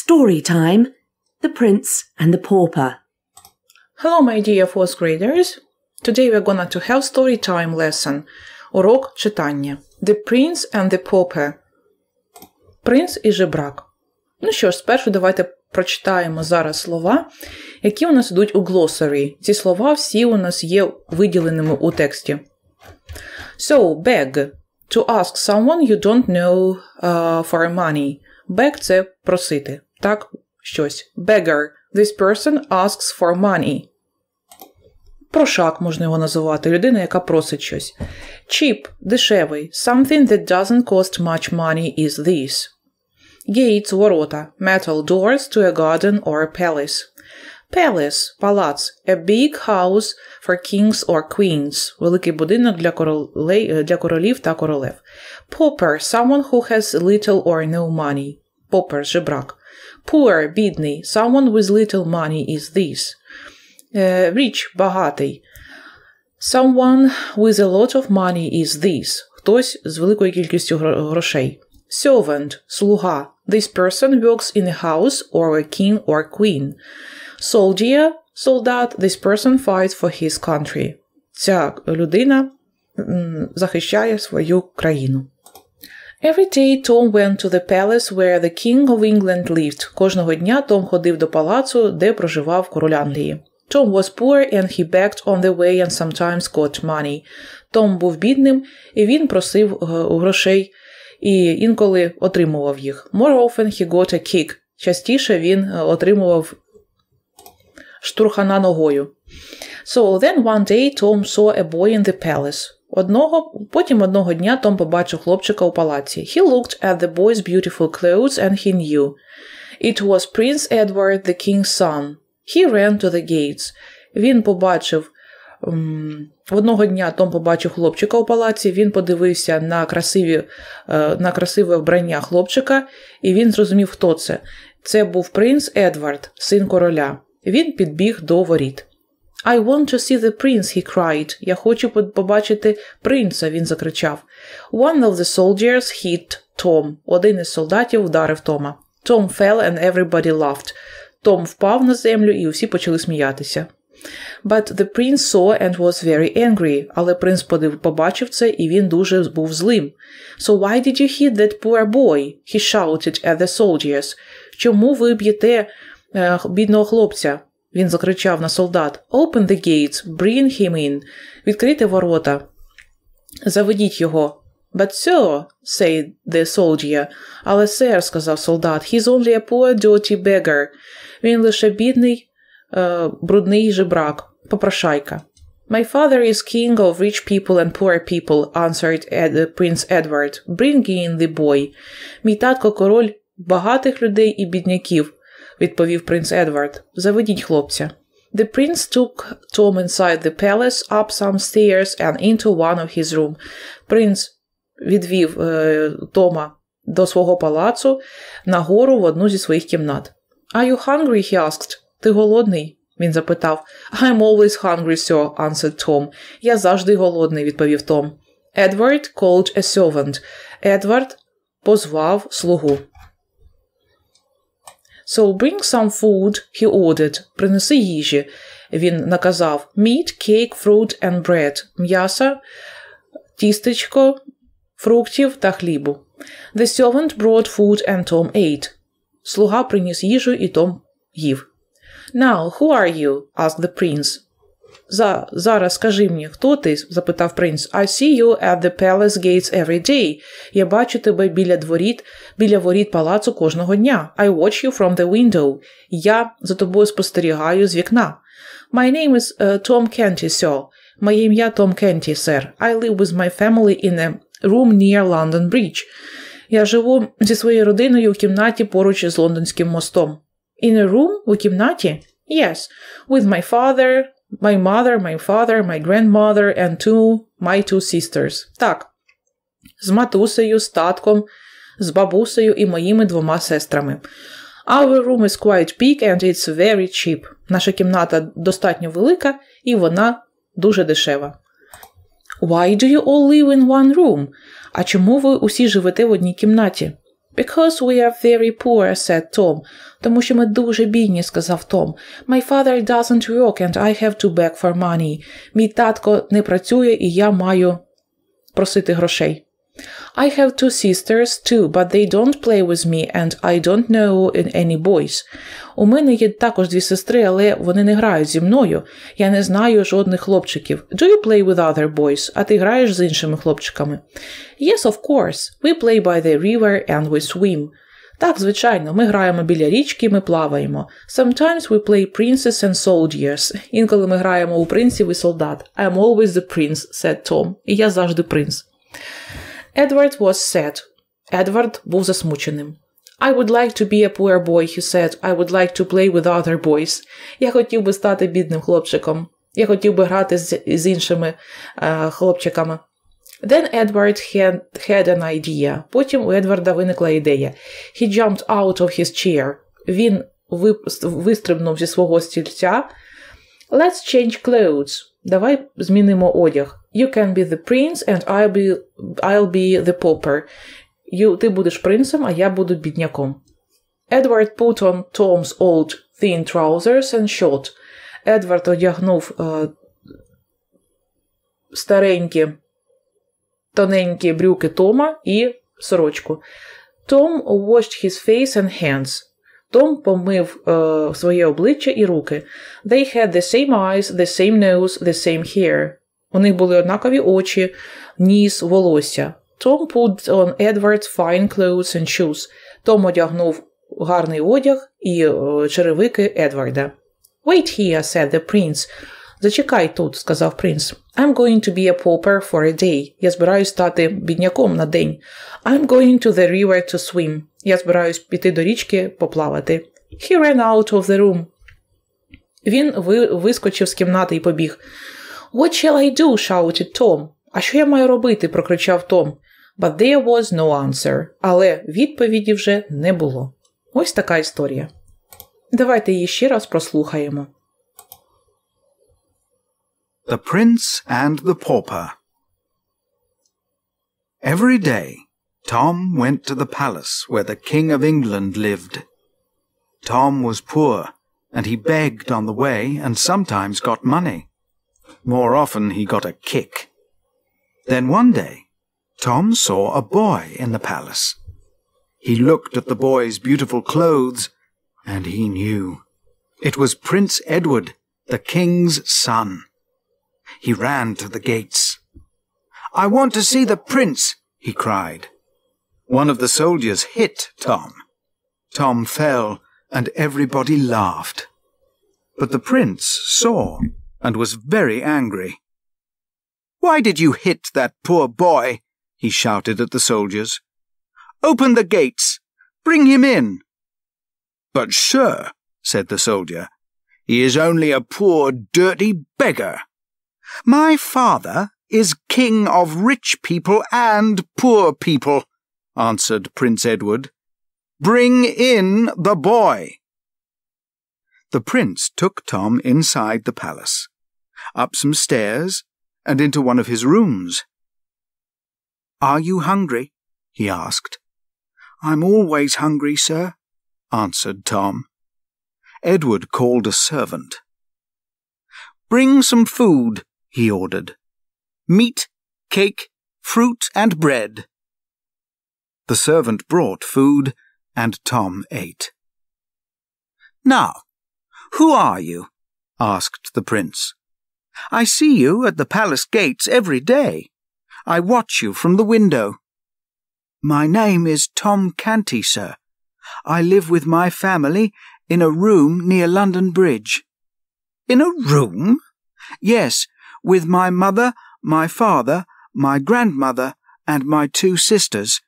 Storytime, The Prince and the Pauper. Hello, my dear fourth graders. Today we're gonna to have storytime lesson. Урок читання. The Prince and the Pauper. Принц і жебрак. Ну що ж, спершу давайте прочитаємо зараз слова, які у нас йдуть у glossary. Ці слова всі у нас є виділеними у тексті. So, beg. To ask someone you don't know for money. Beg – це просити. Так, щось. Beggar. This person asks for money. Прошак можна його називати. Людина, яка просить щось. Cheap – дешевий. Something that doesn't cost much money is this. Gates – ворота. Metal doors to a garden or a palace. Palace – палац. A big house for kings or queens. Великий будинок для королів та королев. Pauper – someone who has little or no money. Pauper – жебрак. Poor – бідний. Someone with little money is this. Rich – багатий. Someone with a lot of money is this. Хтось з великою кількістю грошей. Servant – слуга. This person works in a house or a king or queen. Soldier – солдат. This person fights for his country. Ця людина захищає свою країну. Every day Tom went to the palace where the King of England lived. Кожного дня Том ходив до палацу, де проживав король Англії. Tom was poor and he begged on the way and sometimes got money. Том був бідним, і він просив грошей, і інколи отримував їх. More often he got a kick. Частіше він отримував штурхана ногою. So then one day Tom saw a boy in the palace. Потім одного дня Том побачив хлопчика у палаці. He looked at the boy's beautiful clothes and he knew. It was Prince Edward, the king's son. He ran to the gates. Він побачив, одного дня Том побачив хлопчика у палаці, він подивився на красиве вбрання хлопчика, і він зрозумів, хто це. Це був принц Едвард, син короля. Він підбіг до воріт. I want to see the prince, he cried. Я хочу побачити принца, він закричав. One of the soldiers hit Tom. Один із солдатів вдарив Тома. Tom fell and everybody laughed. Том впав на землю і усі почали сміятися. But the prince saw and was very angry. Але принц побачив це і він дуже був злим. So why did you hit that poor boy? He shouted at the soldiers. Чому ви б'єте бідного хлопця? Він закричав на солдат. Open the gates, bring him in. Відкрийте ворота. Заведіть його. But sir, said the soldier. Але сер, сказав солдат, he's only a poor dirty beggar. Він лише бідний, брудний жебрак, попрошайка. My father is king of rich people and poor people, answered Prince Edward. Bring in the boy. Мій татко король багатих людей і бідняків, відповів принц Едвард. Заведіть хлопця. The prince took Tom inside the palace, up some stairs and into one of his room. Принц відвів Тома до свого палацу нагору в одну зі своїх кімнат. Are you hungry? He asked. Ти голодний? Він запитав. I'm always hungry, sir, answered Tom. Я завжди голодний, відповів Том. Edward called a servant. Едвард позвав слугу. So bring some food, he ordered. Принеси їжі. Він наказав. Meat, cake, fruit and bread. М'ясо, тістечко, фруктів та хлібу. The servant brought food and Tom ate. Слуга приніс їжу і Том їв. Now, who are you? asked the prince. Зараз скажи мені, хто ти? Запитав принц. I see you at the palace gates every day. Я бачу тебе біля воріт палацу кожного дня. I watch you from the window. Я за тобою спостерігаю з вікна. My name is Tom Canty, sir. Моє ім'я Том Кенті, сер. I live with my family in a room near London Bridge. Я живу зі своєю родиною у кімнаті поруч із Лондонським мостом. In a room? У кімнаті? Yes. With my father, my mother, my father, my grandmother and my two sisters. Так. З матусею, з татком, з бабусею і моїми двома сестрами. Our room is quite big and it's very cheap. Наша кімната достатньо велика і вона дуже дешева. Why do you all live in one room? А чому ви усі живете в одній кімнаті? Because we are very poor, said Tom. Тому що ми дуже бідні, сказав Том. My father doesn't work and I have to beg for money. Мій татко не працює і я маю просити грошей. I have two sisters too, but they don't play with me and I don't know any boys. У мене є також дві сестри, але вони не грають зі мною. Я не знаю жодних хлопчиків. Do you play with other boys? А ти граєш з іншими хлопчиками? Yes, of course. We play by the river and we swim. Так, звичайно, ми граємо біля річки, ми плаваємо. Sometimes we play princes and soldiers. Інколи ми граємо у принців і солдат. I'm always the prince, said Tom. І я завжди принц. Edward was sad. Едвард був засмученим. I would like to be a poor boy, he said. I would like to play with other boys. Я хотів би стати бідним хлопчиком. Я хотів би грати з іншими хлопчиками. Then Edward had an idea. Потім у Едварда виникла ідея. He jumped out of his chair. Він вистрибнув зі свого стільця. Let's change clothes. Давай змінимо одяг. You can be the prince and I'll be the pauper. Ти будеш принцем, а я буду бідняком. Edward put on Tom's old thin trousers and short. Едвард одягнув старенькі, тоненькі брюки Тома і сорочку. Tom washed his face and hands. Том помив своє обличчя і руки. They had the same eyes, the same nose, the same hair. У них були однакові очі, ніс, волосся. Tom put on Edward's fine clothes and shoes. Том одягнув гарний одяг і черевики Едварда. Wait here, said the prince. Зачекай тут, сказав принц. I'm going to be a pauper for a day. Я збираюсь стати бідняком на день. I'm going to the river to swim. Я збираюсь піти до річки поплавати. He ran out of the room. Він вискочив з кімнати і побіг. What shall I do? Shouted Tom. А що я маю робити? Прокричав Том. But there was no answer. Але відповіді вже не було. Ось така історія. Давайте її ще раз прослухаємо. The Prince and the Pauper. Every day, Tom went to the palace where the King of England lived. Tom was poor, and he begged on the way and sometimes got money. More often he got a kick. Then one day, Tom saw a boy in the palace. He looked at the boy's beautiful clothes, and he knew. It was Prince Edward, the king's son. He ran to the gates. I want to see the prince, he cried. One of the soldiers hit Tom. Tom fell, and everybody laughed. But the prince saw and was very angry. Why did you hit that poor boy? He shouted at the soldiers. Open the gates! Bring him in! But sir, said the soldier, he is only a poor, dirty beggar. My father is king of rich people and poor people, answered Prince Edward. Bring in the boy. The prince took Tom inside the palace, up some stairs, and into one of his rooms. Are you hungry? He asked. I'm always hungry, sir, answered Tom. Edward called a servant. Bring some food, he ordered. Meat, cake, fruit, and bread. The servant brought food, and Tom ate. Now, who are you? asked the prince. I see you at the palace gates every day. I watch you from the window. My name is Tom Canty, sir. I live with my family in a room near London Bridge. In a room? Yes, with my mother, my father, my grandmother, and my two sisters.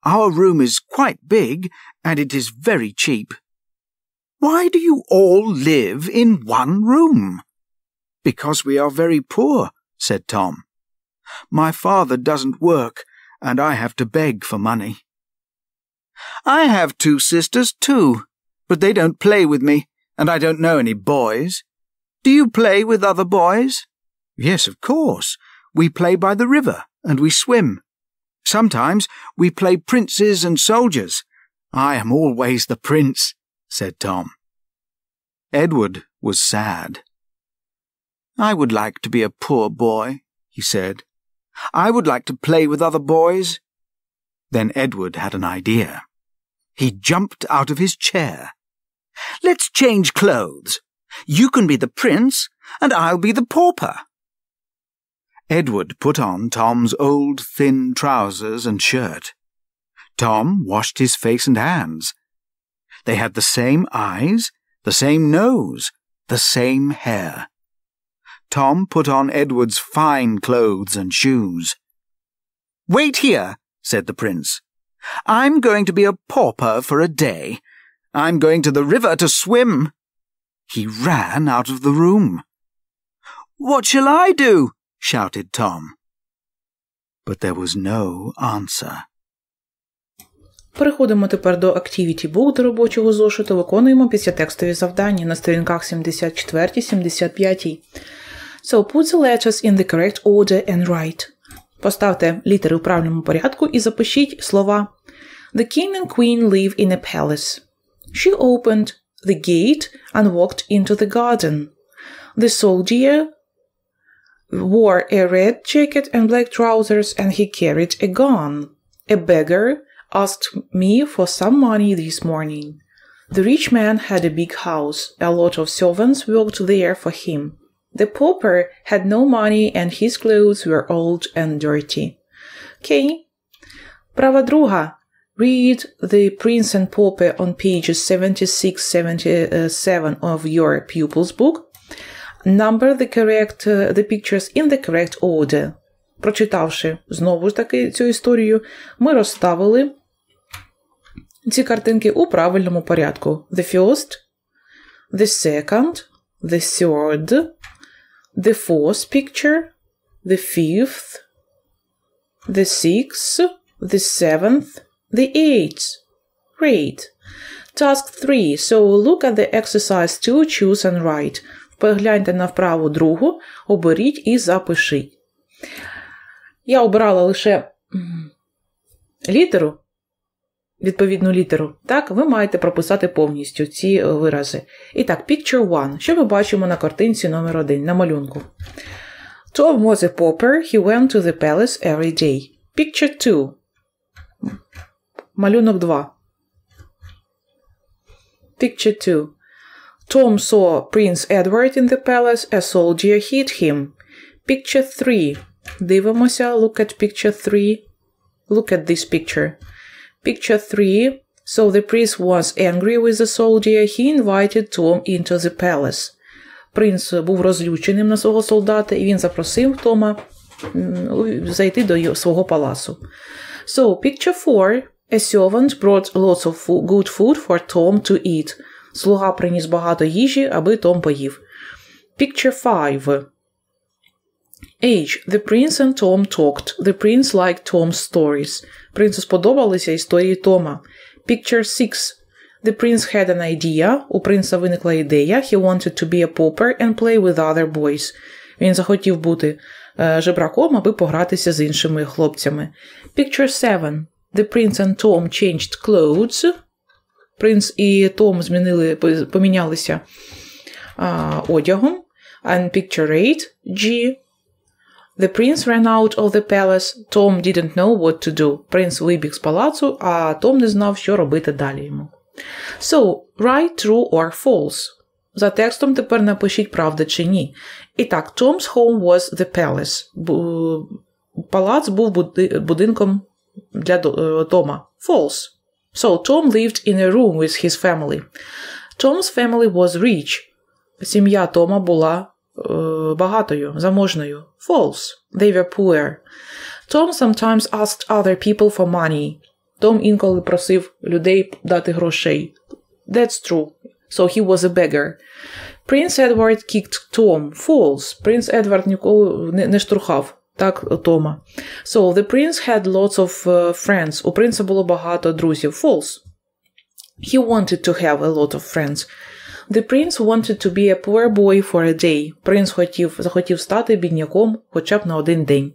Our room is quite big, and it is very cheap. Why do you all live in one room? Because we are very poor, said Tom. My father doesn't work, and I have to beg for money. I have two sisters too, but they don't play with me, and I don't know any boys. Do you play with other boys? Yes, of course. We play by the river, and we swim. Sometimes we play princes and soldiers. I am always the prince, said Tom. Edward was sad. I would like to be a poor boy, he said. I would like to play with other boys. Then Edward had an idea. He jumped out of his chair. Let's change clothes. You can be the prince, and I'll be the pauper. Edward put on Tom's old thin trousers and shirt. Tom washed his face and hands. They had the same eyes, the same nose, the same hair. Tom put on Edward's fine clothes and shoes. Wait here, said the prince. I'm going to be a pauper for a day. I'm going to the river to swim. He ran out of the room. What shall I do? Shouted Tom. But there was no answer. Переходимо тепер до Activity Book, до робочого зошиту. Виконуємо післятекстові завдання на сторінках 74-75. So put the letters in the correct order and write. Поставте літери в правильному порядку і запишіть слова. The king and queen live in a palace. She opened the gate and walked into the garden. The soldier wore a red jacket and black trousers, and he carried a gun. A beggar asked me for some money this morning. The rich man had a big house. A lot of servants worked there for him. The pauper had no money, and his clothes were old and dirty. Okay. Права друга. Read The Prince and Pauper on pages 76-77 of your pupil's book. Number the pictures in the correct order. Прочитавши знову ж таки цю історію, ми розставили ці картинки у правильному порядку. The first, the second, the third, the fourth picture, the fifth, the sixth, the seventh, the eighth. Great. Task 3. So look at the exercise 2, choose and write. Погляньте на вправу другу, оберіть і запишіть. Я обрала лише літеру, відповідну літеру. Так, ви маєте прописати повністю ці вирази. І так, picture 1. Що ми бачимо на картинці номер 1, на малюнку? Tom was a pauper. He went to the palace every day. Picture 2. Малюнок 2. Picture 2. Tom saw Prince Edward in the palace. A soldier hit him. Picture 3. Дивимося. Look at picture 3. Look at this picture. Picture 3. So the prince was angry with the soldier. He invited Tom into the palace. Принц був розлюченим на свого солдата, і він запросив Тома зайти до свого палацу. So, picture 4. A servant brought lots of good food for Tom to eat. Слуга приніс багато їжі, аби Том поїв. Picture 5. Age. The prince and Tom talked. The prince liked Tom's stories. Принцу сподобалися історії Тома. Picture 6. The prince had an idea. У принца виникла ідея. He wanted to be a pauper and play with other boys. Він захотів бути жебраком, аби погратися з іншими хлопцями. Picture 7. The prince and Tom changed clothes. Принц і Том помінялися одягом. And picture 8. G. The prince ran out of the palace. Tom didn't know what to do. Принц вибіг з палацу, а Том не знав, що робити далі йому. So, write true or false. За текстом тепер напишіть правда чи ні. І так, Tom's home was the palace. Палац був будинком для Тома. False. So, Tom lived in a room with his family. Tom's family was rich. Сім'я Тома була багатою, заможною. False. They were poor. Tom sometimes asked other people for money. Том інколи просив людей дати грошей. That's true. So he was a beggar. Prince Edward kicked Tom. False. Принц Едвард ніколи не штурхав так Тома. So the prince had lots of friends. У принца було багато друзів. False. He wanted to have a lot of friends. The prince wanted to be a poor boy for a day. Принц захотів стати бідняком хоча б на один день.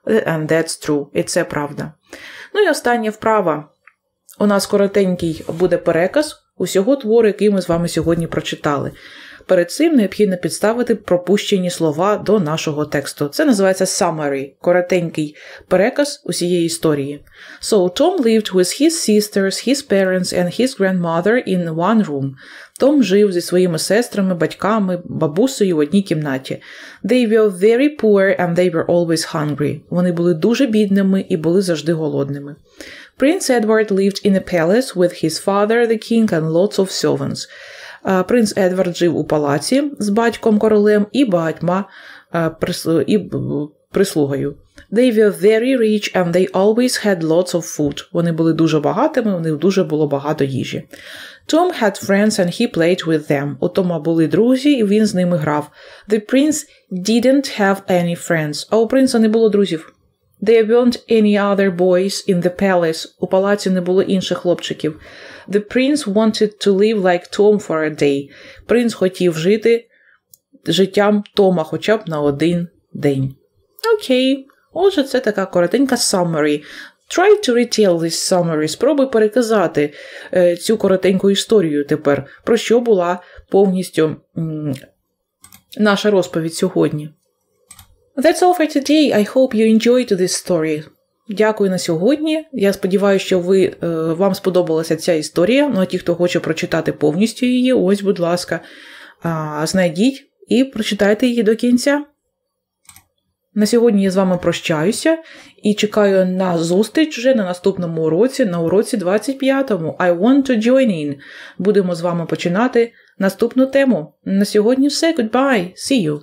And that's true. І це правда. Ну і остання вправа. У нас коротенький буде переказ усього твору, який ми з вами сьогодні прочитали. Перед цим необхідно підставити пропущені слова до нашого тексту. Це називається summary, коротенький переказ усієї історії. So, Tom lived with his sisters, his parents and his grandmother in one room. Том жив зі своїми сестрами, батьками, бабусею в одній кімнаті. They were very poor and they were always hungry. Вони були дуже бідними і були завжди голодними. Prince Edward lived in a palace with his father, the king, and lots of servants. Принц Едвард жив у палаці з батьком-королем і багатьма прислугою. They were very rich and they always had lots of food. Вони були дуже багатими, у них дуже було багато їжі. Tom had friends and he played with them. У Тома були друзі, і він з ними грав. The prince didn't have any friends. А у принца не було друзів. There weren't any other boys in the palace. У палаці не було інших хлопчиків. The prince wanted to live like Tom for a day. Принц хотів жити життям Тома хоча б на один день. Окей. Отже, це така коротенька summary. Try to retell this summary. Спробуй переказати цю коротеньку історію тепер, про що була повністю наша розповідь сьогодні. That's all for today. I hope you enjoyed this story. Дякую на сьогодні. Я сподіваюся, що вам сподобалася ця історія. Ну, а ті, хто хоче прочитати повністю її, ось, будь ласка, знайдіть і прочитайте її до кінця. На сьогодні я з вами прощаюся і чекаю на зустріч вже на наступному уроці, на уроці 25-му. I want to join in. Будемо з вами починати наступну тему. На сьогодні все. Goodbye. See you.